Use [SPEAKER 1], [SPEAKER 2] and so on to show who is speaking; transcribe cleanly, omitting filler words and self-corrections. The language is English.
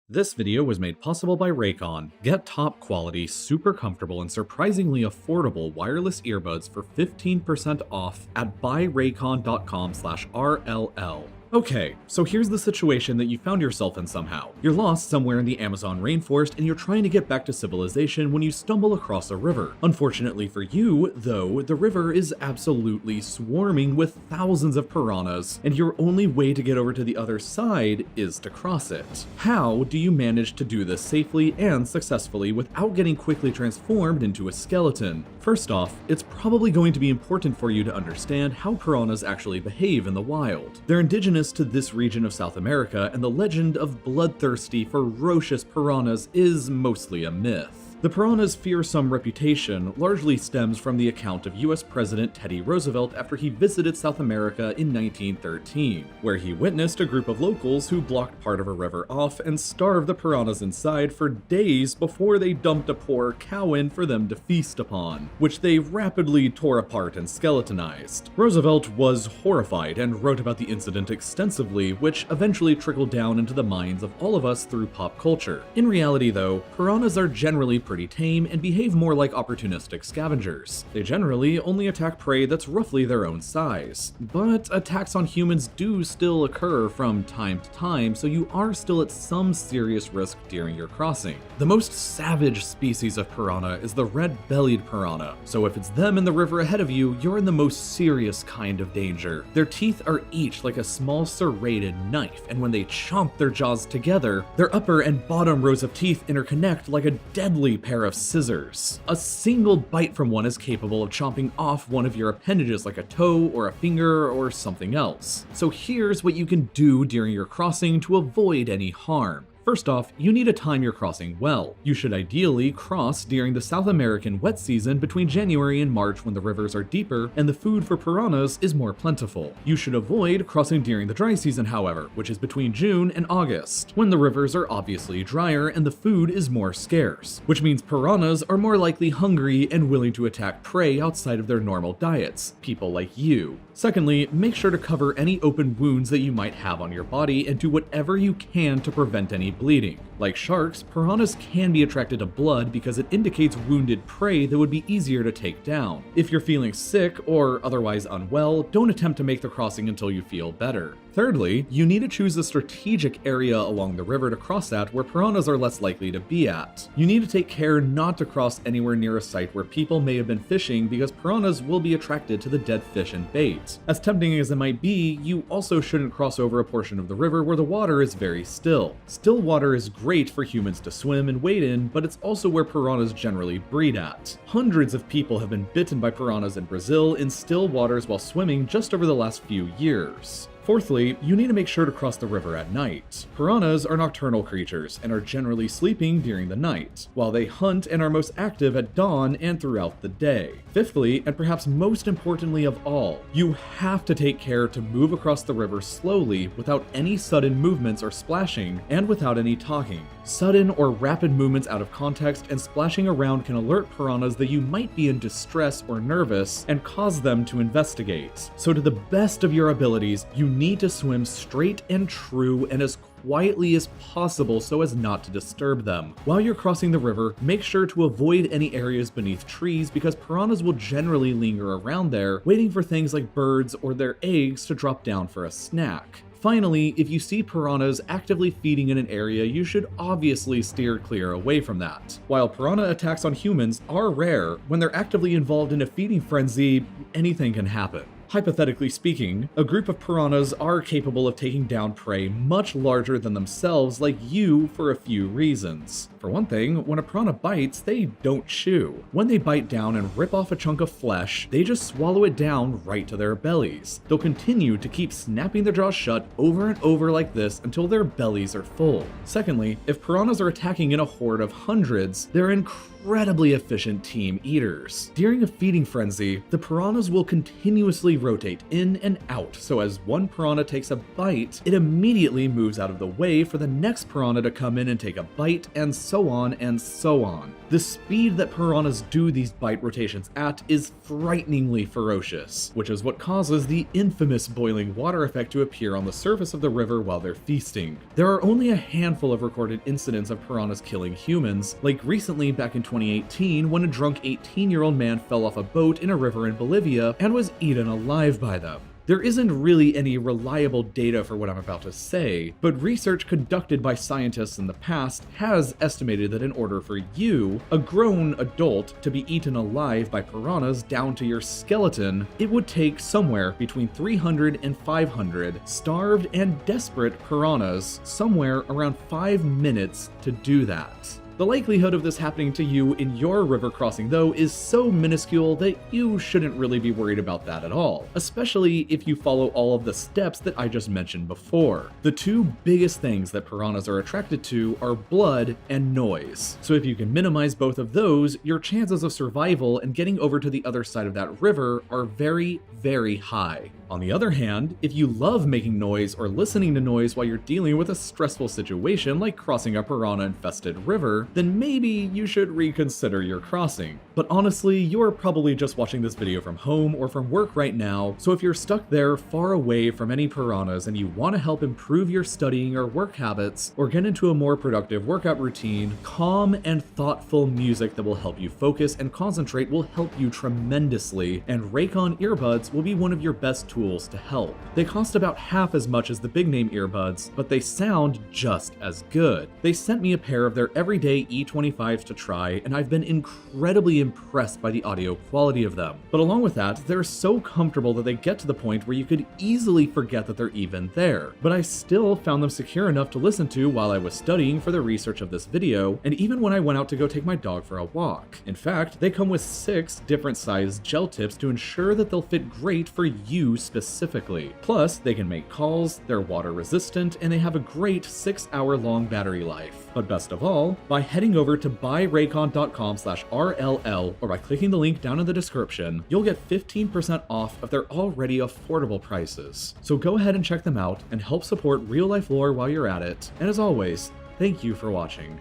[SPEAKER 1] This video was made possible by Raycon. Get top quality, super comfortable, and surprisingly affordable wireless earbuds for 15% off at buyraycon.com/RLL. Okay, so here's the situation that you found yourself in somehow. You're lost somewhere in the Amazon rainforest and you're trying to get back to civilization when you stumble across a river. Unfortunately for you, though, the river is absolutely swarming with thousands of piranhas, and your only way to get over to the other side is to cross it. How do you manage to do this safely and successfully without getting quickly transformed into a skeleton? First off, it's probably going to be important for you to understand how piranhas actually behave in the wild. They're indigenous to this region of South America, and the legend of bloodthirsty, ferocious piranhas is mostly a myth. The piranha's fearsome reputation largely stems from the account of US President Teddy Roosevelt after he visited South America in 1913, where he witnessed a group of locals who blocked part of a river off and starved the piranhas inside for days before they dumped a poor cow in for them to feast upon, which they rapidly tore apart and skeletonized. Roosevelt was horrified and wrote about the incident extensively, which eventually trickled down into the minds of all of us through pop culture. In reality, though, piranhas are generally pretty tame and behave more like opportunistic scavengers. They generally only attack prey that's roughly their own size, but attacks on humans do still occur from time to time, so you are still at some serious risk during your crossing. The most savage species of piranha is the red-bellied piranha, so if it's them in the river ahead of you, you're in the most serious kind of danger. Their teeth are each like a small serrated knife, and when they chomp their jaws together, their upper and bottom rows of teeth interconnect like a deadly pair of scissors. A single bite from one is capable of chomping off one of your appendages like a toe or a finger or something else. So here's what you can do during your crossing to avoid any harm. First off, you need to time your crossing well. You should ideally cross during the South American wet season between January and March when the rivers are deeper and the food for piranhas is more plentiful. You should avoid crossing during the dry season, however, which is between June and August, when the rivers are obviously drier and the food is more scarce, which means piranhas are more likely hungry and willing to attack prey outside of their normal diets, people like you. Secondly, make sure to cover any open wounds that you might have on your body and do whatever you can to prevent any bleeding. Like sharks, piranhas can be attracted to blood because it indicates wounded prey that would be easier to take down. If you're feeling sick or otherwise unwell, don't attempt to make the crossing until you feel better. Thirdly, you need to choose a strategic area along the river to cross at where piranhas are less likely to be at. You need to take care not to cross anywhere near a site where people may have been fishing because piranhas will be attracted to the dead fish and bait. As tempting as it might be, you also shouldn't cross over a portion of the river where the water is very still. Still water is great for humans to swim and wade in, but it's also where piranhas generally breed at. Hundreds of people have been bitten by piranhas in Brazil in still waters while swimming just over the last few years. Fourthly, you need to make sure to cross the river at night. Piranhas are nocturnal creatures and are generally sleeping during the night, while they hunt and are most active at dawn and throughout the day. Fifthly, and perhaps most importantly of all, you have to take care to move across the river slowly without any sudden movements or splashing, and without any talking. Sudden or rapid movements out of context and splashing around can alert piranhas that you might be in distress or nervous and cause them to investigate. So to the best of your abilities, you need to swim straight and true and as quietly as possible so as not to disturb them. While you're crossing the river, make sure to avoid any areas beneath trees because piranhas will generally linger around there, waiting for things like birds or their eggs to drop down for a snack. Finally, if you see piranhas actively feeding in an area, you should obviously steer clear away from that. While piranha attacks on humans are rare, when they're actively involved in a feeding frenzy, anything can happen. Hypothetically speaking, a group of piranhas are capable of taking down prey much larger than themselves like you for a few reasons. For one thing, when a piranha bites, they don't chew. When they bite down and rip off a chunk of flesh, they just swallow it down right to their bellies. They'll continue to keep snapping their jaws shut over and over like this until their bellies are full. Secondly, if piranhas are attacking in a horde of hundreds, they're incredibly efficient team eaters. During a feeding frenzy, the piranhas will continuously rotate in and out, so as one piranha takes a bite, it immediately moves out of the way for the next piranha to come in and take a bite, and so so on and so on. The speed that piranhas do these bite rotations at is frighteningly ferocious, which is what causes the infamous boiling water effect to appear on the surface of the river while they're feasting. There are only a handful of recorded incidents of piranhas killing humans, like recently back in 2018 when a drunk 18-year-old man fell off a boat in a river in Bolivia and was eaten alive by them. There isn't really any reliable data for what I'm about to say, but research conducted by scientists in the past has estimated that in order for you, a grown adult, to be eaten alive by piranhas down to your skeleton, it would take somewhere between 300 and 500 starved and desperate piranhas, somewhere around 5 minutes to do that. The likelihood of this happening to you in your river crossing, though, is so minuscule that you shouldn't really be worried about that at all, especially if you follow all of the steps that I just mentioned before. The two biggest things that piranhas are attracted to are blood and noise, so if you can minimize both of those, your chances of survival and getting over to the other side of that river are very, very high. On the other hand, if you love making noise or listening to noise while you're dealing with a stressful situation like crossing a piranha-infested river, then maybe you should reconsider your crossing. But honestly, you're probably just watching this video from home or from work right now, so if you're stuck there far away from any piranhas and you want to help improve your studying or work habits, or get into a more productive workout routine, calm and thoughtful music that will help you focus and concentrate will help you tremendously, and Raycon earbuds will be one of your best tools to help. They cost about half as much as the big name earbuds, but they sound just as good. They sent me a pair of their everyday E25s to try, and I've been incredibly impressed by the audio quality of them. But along with that, they're so comfortable that they get to the point where you could easily forget that they're even there. But I still found them secure enough to listen to while I was studying for the research of this video, and even when I went out to go take my dog for a walk. In fact, they come with 6 different sized gel tips to ensure that they'll fit great for you specifically. Plus, they can make calls, they're water resistant, and they have a great 6-hour-long battery life. But best of all, by heading over to buyraycon.com/RLL or by clicking the link down in the description, you'll get 15% off of their already affordable prices. So go ahead and check them out and help support Real Life Lore while you're at it. And as always, thank you for watching.